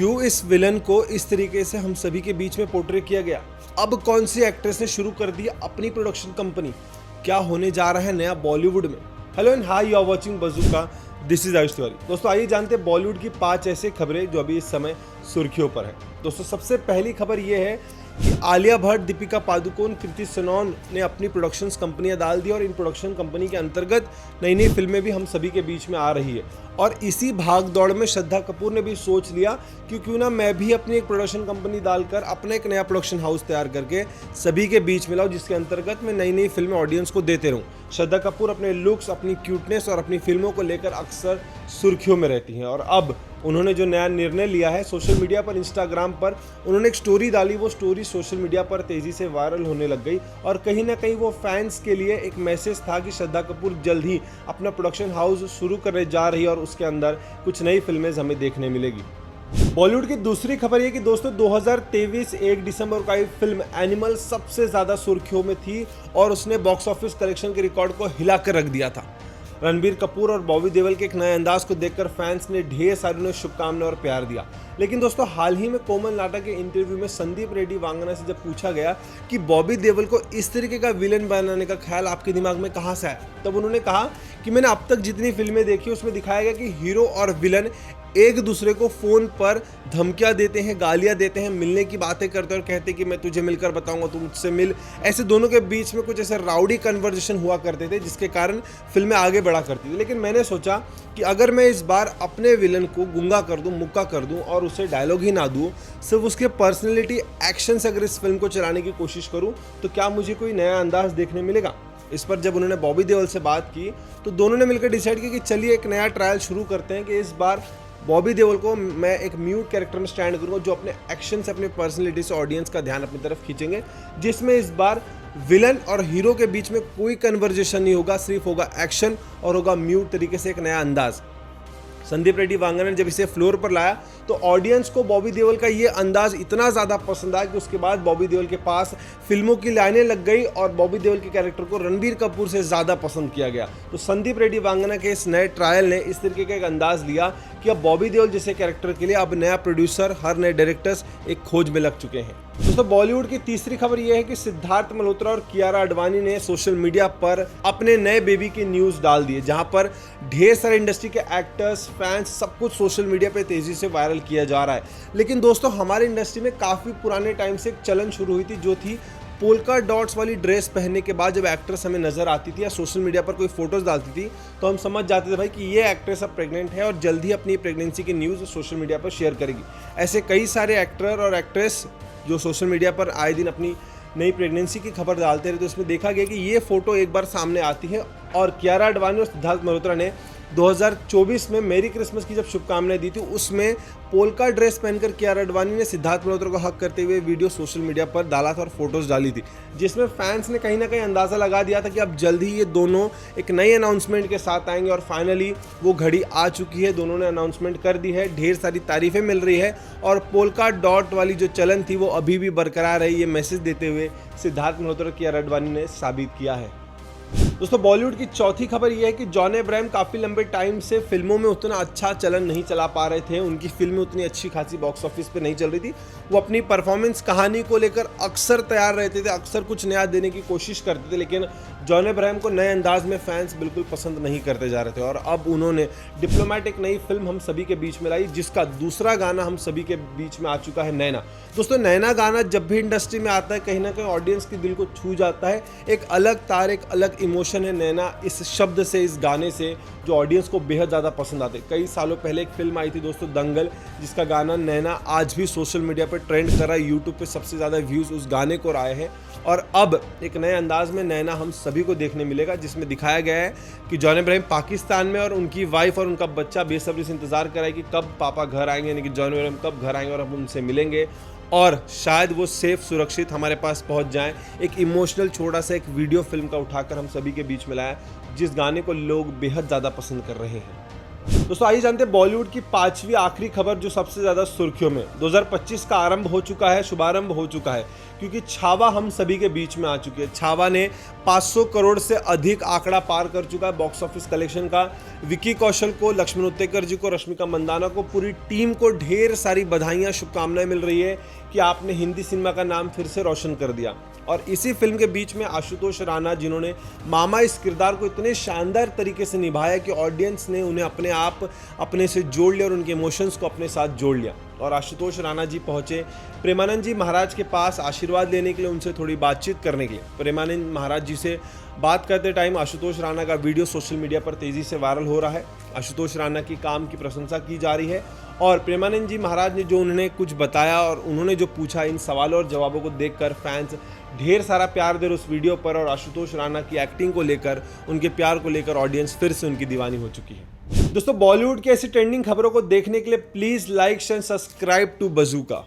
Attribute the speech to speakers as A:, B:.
A: क्यों इस विलन को इस तरीके से हम सभी के बीच में पोर्ट्रे किया गया? अब कौन सी एक्ट्रेस ने शुरू कर दी अपनी प्रोडक्शन कंपनी? क्या होने जा रहा है नया बॉलीवुड में? Hello and hi, you are watching Bazooka, this is Ayush Tiwari. दोस्तों आइए जानते हैं बॉलीवुड की 5 ऐसे खबरें जो अभी इस समय सुर्खियों पर है। दोस्तों सबसे पहली खबर ये है कि आलिया भट्ट, दीपिका पादुकोण, कृति सेनन ने अपनी प्रोडक्शंस कंपनियां डाल दी और इन प्रोडक्शन कंपनी के अंतर्गत नई नई फिल्में भी हम सभी के बीच में आ रही है। और इसी भाग दौड़ में श्रद्धा कपूर ने भी सोच लिया कि क्यों ना मैं भी अपनी एक प्रोडक्शन कंपनी डालकर अपना एक नया प्रोडक्शन हाउस तैयार करके सभी के बीच में लाऊं, जिसके अंतर्गत मैं नई नई फिल्में ऑडियंस को देते रहूं। श्रद्धा कपूर अपने लुक्स, अपनी क्यूटनेस और अपनी फिल्मों को लेकर अक्सर सुर्खियों में रहती हैं और अब उन्होंने जो नया निर्णय लिया है, सोशल मीडिया पर, इंस्टाग्राम पर उन्होंने एक स्टोरी डाली। वो स्टोरी सोशल मीडिया पर तेजी से वायरल होने लग गई और कहीं ना कहीं वो फैंस के लिए एक मैसेज था कि श्रद्धा कपूर जल्द ही अपना प्रोडक्शन हाउस शुरू करने जा रही है और उसके अंदर कुछ नई फिल्में हमें देखने मिलेगी। बॉलीवुड की दूसरी खबर ये कि दोस्तों 2023 1 दिसंबर को आई फिल्म एनिमल सबसे ज्यादा सुर्खियों में थी और उसने बॉक्स ऑफिस कलेक्शन के रिकॉर्ड को हिलाकर रख दिया था। रणबीर कपूर और बॉबी देओल के एक नए अंदाज को देखकर फैंस ने ढेर सारी उन्हें शुभकामनाएं और प्यार दिया। लेकिन दोस्तों हाल ही में कोमल नाटा के इंटरव्यू में संदीप रेड्डी वांगना से जब पूछा गया कि बॉबी देओल को इस तरीके का विलन बनाने का ख्याल आपके दिमाग में कहां से आया, तब उन्होंने कहा कि मैंने अब तक जितनी फिल्में देखी उसमें दिखाया गया कि हीरो और विलन एक दूसरे को फोन पर धमकियां देते हैं, गालियां देते हैं, मिलने की बातें करते हैं और कहते हैं कि मैं तुझे मिलकर बताऊंगा, तू मुझसे मिल। ऐसे दोनों के बीच में कुछ ऐसे राउडी कन्वर्सेशन हुआ करते थे जिसके कारण फिल्में आगे बढ़ा करती थी। लेकिन मैंने सोचा कि अगर मैं इस बार अपने विलन को गूंगा कर दूं, मुक्का कर दूं और उसे डायलॉग ही ना दूं, सिर्फ उसके पर्सनैलिटी, एक्शन से अगर इस फिल्म को चलाने की कोशिश करूं तो क्या मुझे कोई नया अंदाज देखने मिलेगा? इस पर जब उन्होंने बॉबी देओल से बात की तो दोनों ने मिलकर डिसाइड किया कि चलिए एक नया ट्रायल शुरू करते हैं कि इस बार बॉबी देओल को मैं एक म्यूट कैरेक्टर में स्टैंड करूंगा जो अपने एक्शन से, अपने पर्सनैलिटी से ऑडियंस का ध्यान अपनी तरफ खींचेंगे, जिसमें इस बार विलन और हीरो के बीच में कोई कन्वर्जेशन नहीं होगा, सिर्फ होगा एक्शन और होगा म्यूट तरीके से एक नया अंदाज। संदीप रेड्डी वांगना ने जब इसे फ्लोर पर लाया तो ऑडियंस को बॉबी देओल का ये अंदाज इतना ज़्यादा पसंद आया कि उसके बाद बॉबी देओल के पास फिल्मों की लाइनें लग गई और बॉबी देओल के कैरेक्टर को रणबीर कपूर से ज़्यादा पसंद किया गया। तो संदीप रेड्डी वांगना के इस नए ट्रायल ने इस तरीके का एक अंदाज लिया कि अब बॉबी देओल जैसे कैरेक्टर के लिए अब नया प्रोड्यूसर, हर नए डायरेक्टर्स एक खोज में लग चुके हैं। दोस्तों बॉलीवुड की तीसरी खबर यह है कि सिद्धार्थ मल्होत्रा और कियारा आडवाणी ने सोशल मीडिया पर अपने नए बेबी की न्यूज़ डाल दी है, जहां पर ढेर सारे इंडस्ट्री के एक्टर्स, फैंस, सब कुछ सोशल मीडिया पे तेजी से वायरल किया जा रहा है। लेकिन दोस्तों हमारे इंडस्ट्री में काफ़ी पुराने टाइम से एक चलन शुरू हुई थी, जो थी पोल्का डॉट्स वाली ड्रेस पहनने के बाद जब एक्ट्रेस हमें नजर आती थी या सोशल मीडिया पर कोई फोटोज डालती थी तो हम समझ जाते थे भाई कि ये एक्ट्रेस अब प्रेग्नेंट है और जल्द ही अपनी प्रेगनेंसी की न्यूज़ सोशल मीडिया पर शेयर करेगी। ऐसे कई सारे एक्टर और एक्ट्रेस जो सोशल मीडिया पर आए दिन अपनी नई प्रेगनेंसी की खबर डालते रहे, तो इसमें देखा गया कि ये फोटो एक बार सामने आती है और कियारा आडवाणी और सिद्धार्थ मल्होत्रा ने 2024 में मेरी क्रिसमस की जब शुभकामनाएं दी थी, उसमें पोल्का ड्रेस पहनकर कियारा आडवाणी ने सिद्धार्थ मल्होत्रा को हक करते हुए वीडियो सोशल मीडिया पर डाला था और फोटोज डाली थी, जिसमें फैंस ने कहीं ना कहीं अंदाज़ा लगा दिया था कि अब जल्द ही ये दोनों एक नई अनाउंसमेंट के साथ आएंगे और फाइनली वो घड़ी आ चुकी है। दोनों ने अनाउंसमेंट कर दी है, ढेर सारी तारीफें मिल रही है और पोल्का डॉट वाली जो चलन थी वो अभी भी बरकरार है, ये मैसेज देते हुए सिद्धार्थ मल्होत्रा और कियारा आडवाणी ने साबित किया है। दोस्तों बॉलीवुड की चौथी खबर यह है कि जॉन अब्राहम काफ़ी लंबे टाइम से फिल्मों में उतना अच्छा चलन नहीं चला पा रहे थे, उनकी फिल्में उतनी अच्छी खासी बॉक्स ऑफिस पे नहीं चल रही थी। वो अपनी परफॉर्मेंस, कहानी को लेकर अक्सर तैयार रहते थे, अक्सर कुछ नया देने की कोशिश करते थे, लेकिन जॉन अब्राहम को नए अंदाज में फैंस बिल्कुल पसंद नहीं करते जा रहे थे। और अब उन्होंने डिप्लोमेट एक नई फिल्म हम सभी के बीच में लाई, जिसका दूसरा गाना हम सभी के बीच में आ चुका है, नैना। दोस्तों नैना गाना जब भी इंडस्ट्री में आता है कहीं ना कहीं ऑडियंस के दिल को छू जाता है, एक अलग तार, एक अलग इमोशन है नैना इस शब्द से, इस गाने से, जो ऑडियंस को बेहद ज़्यादा पसंद आते हैं। कई सालों पहले एक फिल्म आई थी दोस्तों दंगल, जिसका गाना नैना आज भी सोशल मीडिया पर ट्रेंड कर रहा है, यूट्यूब पे सबसे ज़्यादा व्यूज़ उस गाने को आए हैं। और अब एक नए अंदाज में नैना हम सभी को देखने मिलेगा, जिसमें दिखाया गया है कि जॉन अब्राहम पाकिस्तान में और उनकी वाइफ और उनका बच्चा बेसब्री से इंतजार कर रहा है कि कब पापा घर आएंगे, यानी कि जॉन अब्राहम कब घर आएंगे और हम उनसे मिलेंगे और शायद वो सेफ, सुरक्षित हमारे पास पहुंच जाएं। एक इमोशनल छोटा सा एक वीडियो फिल्म का उठाकर हम सभी के बीच में लाया, जिस गाने को लोग बेहद ज़्यादा पसंद कर रहे हैं। दोस्तों आइए जानते हैं बॉलीवुड की 5वीं आखिरी खबर जो सबसे ज्यादा सुर्खियों में। 2025 का आरंभ हो चुका है, शुभारंभ हो चुका है, क्योंकि छावा हम सभी के बीच में आ चुकी है। छावा ने 500 करोड़ से अधिक आंकड़ा पार कर चुका है बॉक्स ऑफिस कलेक्शन का। विकी कौशल को, लक्ष्मण उत्तेकर जी को, रश्मिका मंदाना को, पूरी टीम को ढेर सारी बधाइयां, शुभकामनाएं मिल रही है कि आपने हिंदी सिनेमा का नाम फिर से रोशन कर दिया। और इसी फिल्म के बीच में आशुतोष राणा, जिन्होंने मामा इस किरदार को इतने शानदार तरीके से निभाया कि ऑडियंस ने उन्हें अपने आप अपने से जोड़ लिया और उनके इमोशंस को अपने साथ जोड़ लिया। और आशुतोष राणा जी पहुंचे प्रेमानंद जी महाराज के पास आशीर्वाद लेने के लिए, उनसे थोड़ी बातचीत करने के लिए। प्रेमानंद महाराज जी से बात करते टाइम आशुतोष राणा का वीडियो सोशल मीडिया पर तेजी से वायरल हो रहा है। आशुतोष राणा की काम की प्रशंसा की जा रही है और प्रेमानंद जी महाराज ने जो उन्होंने कुछ बताया और उन्होंने जो पूछा, इन सवालों और जवाबों को देखकर फैंस ढेर सारा प्यार दे रहे उस वीडियो पर। और आशुतोष राणा की एक्टिंग को लेकर, उनके प्यार को लेकर ऑडियंस फिर से उनकी दीवानी हो चुकी है। दोस्तों बॉलीवुड की ऐसी ट्रेंडिंग खबरों को देखने के लिए please like, share, subscribe to bazooka.